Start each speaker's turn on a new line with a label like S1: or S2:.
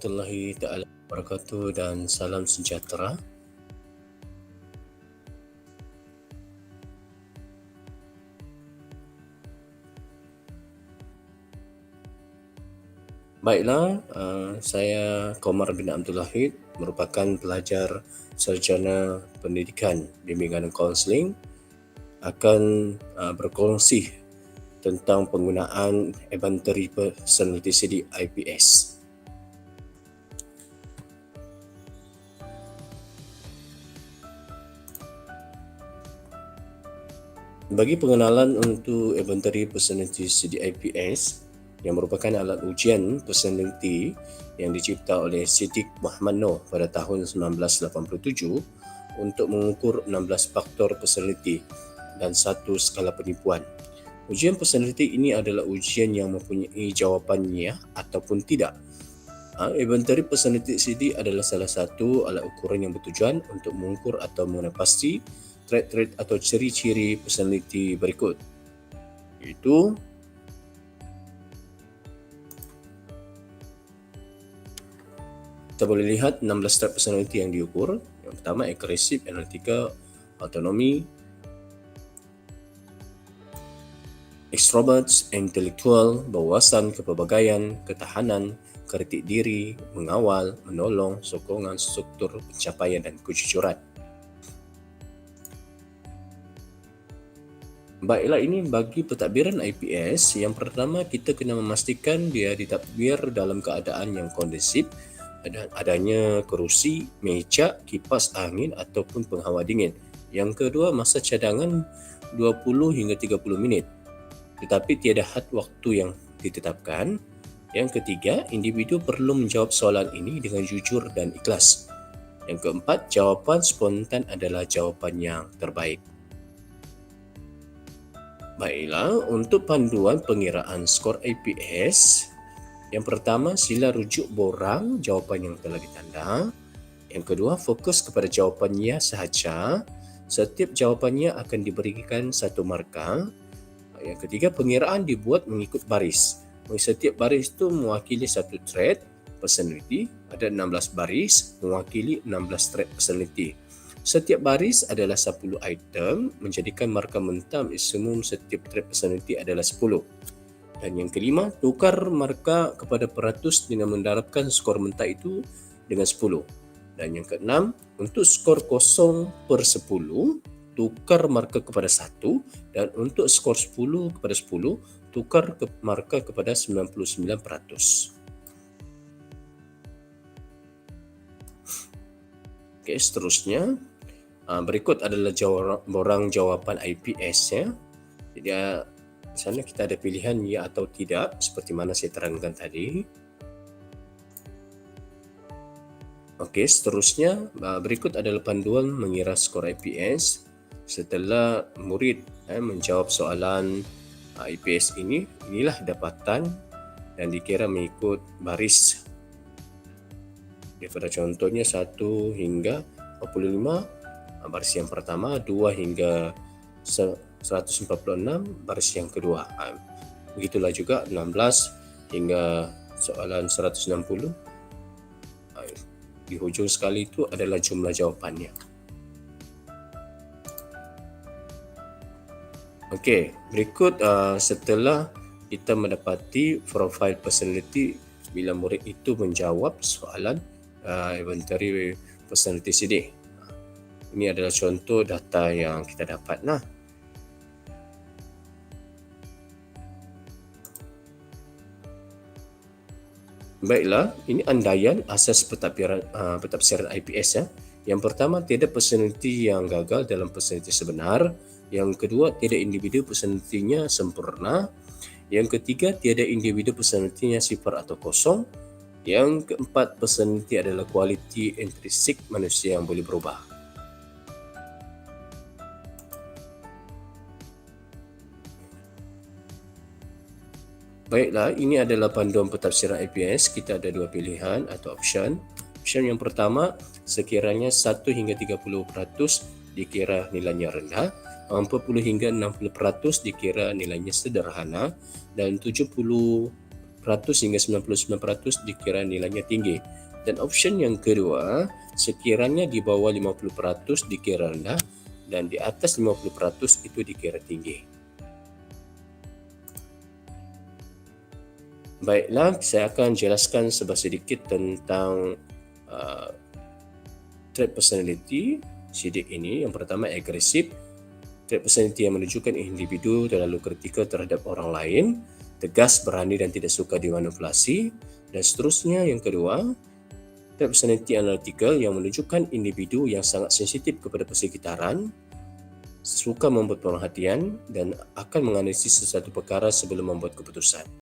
S1: warahmatullahi taala wabarakatuh dan salam sejahtera. Baiklah, saya Komar bin Abdul Wahid, merupakan pelajar sarjana pendidikan bimbingan dan kaunseling, akan berkongsi tentang penggunaan Inventory Personality CD IPS. Bagi pengenalan untuk Inventory Personality CD IPS, yang merupakan alat ujian personality yang dicipta oleh Siddiq Muhammad Noor pada tahun 1987 untuk mengukur 16 faktor personality dan satu skala penipuan. Ujian personality ini adalah ujian yang mempunyai jawapan ya ataupun tidak. Inventory Personality CD adalah salah satu alat ukuran yang bertujuan untuk mengukur atau mengenal pasti trait-trait atau ciri-ciri personality berikut, iaitu kita boleh lihat 16 trait personality yang diukur. Yang pertama, agresif, analitika, autonomi, extroverts, intelektual, berwawasan, kepelbagaian, ketahanan, kritik diri, mengawal, menolong, sokongan, struktur, pencapaian dan kejujuran. Baiklah, ini bagi pentadbiran IPS. Yang pertama, kita kena memastikan dia ditadbir dalam keadaan yang kondusif, adanya kerusi, meja, kipas angin ataupun penghawa dingin. Yang kedua, masa cadangan 20 hingga 30 minit. Tetapi tiada had waktu yang ditetapkan. Yang ketiga, individu perlu menjawab soalan ini dengan jujur dan ikhlas. Yang keempat, jawapan spontan adalah jawapan yang terbaik. Baiklah, untuk panduan pengiraan skor IPS, yang pertama, sila rujuk borang jawapan yang telah ditanda. Yang kedua, fokus kepada jawapannya sahaja. Setiap jawapannya akan diberikan satu markah. Yang ketiga, pengiraan dibuat mengikut baris. Setiap baris itu mewakili satu trait personality. Ada 16 baris mewakili 16 trait personality. Setiap baris adalah 10 item, menjadikan markah mentah maksimum setiap trait personality adalah 10. Dan yang kelima, tukar markah kepada peratus dengan mendarabkan skor mentah itu dengan 10. Dan yang keenam, untuk skor 0/10, tukar markah kepada 1. Dan untuk skor 10 kepada 10, tukar markah kepada 99%. Okey, seterusnya, berikut adalah borang jawapan IPS ya. Jadi di sana kita ada pilihan ya atau tidak seperti mana saya terangkan tadi. Okey, seterusnya berikut adalah panduan mengira skor IPS. Setelah murid menjawab soalan IPS ini, inilah dapatan dan dikira mengikut baris. Daripada contohnya 1 hingga 45, baris yang pertama, 2 hingga 146, baris yang kedua. Begitulah juga 16 hingga soalan 160. Di hujung sekali itu adalah jumlah jawapannya. Okey, berikut setelah kita mendapati profil personality bila murid itu menjawab soalan Inventory Personality CD. Ini adalah contoh data yang kita dapat lah. Baiklah, ini andaian asas pentafsiran IPS ya. Yang pertama, tiada personality yang gagal dalam personality sebenar. Yang kedua, tiada individu personality-nya sempurna. Yang ketiga, tiada individu personality-nya sifar atau kosong. Yang keempat, personality adalah kualiti intrinsik manusia yang boleh berubah. Baiklah, ini adalah panduan pentafsiran IPS. Kita ada dua pilihan atau option. Option yang pertama, sekiranya 1 hingga 30% dikira nilainya rendah, 40 hingga 60% dikira nilainya sederhana, dan 70 hingga 99% dikira nilainya tinggi. Dan option yang kedua, sekiranya di bawah 50% dikira rendah dan di atas 50% itu dikira tinggi. Baiklah, saya akan jelaskan sedikit tentang trait personality sidik ini. Yang pertama, agresif. Trait personality yang menunjukkan individu terlalu kritikal terhadap orang lain, tegas, berani dan tidak suka dimanipulasi. Dan seterusnya, yang kedua, trait personality analytical yang menunjukkan individu yang sangat sensitif kepada persekitaran, suka membuat perhatian dan akan menganalisis sesuatu perkara sebelum membuat keputusan.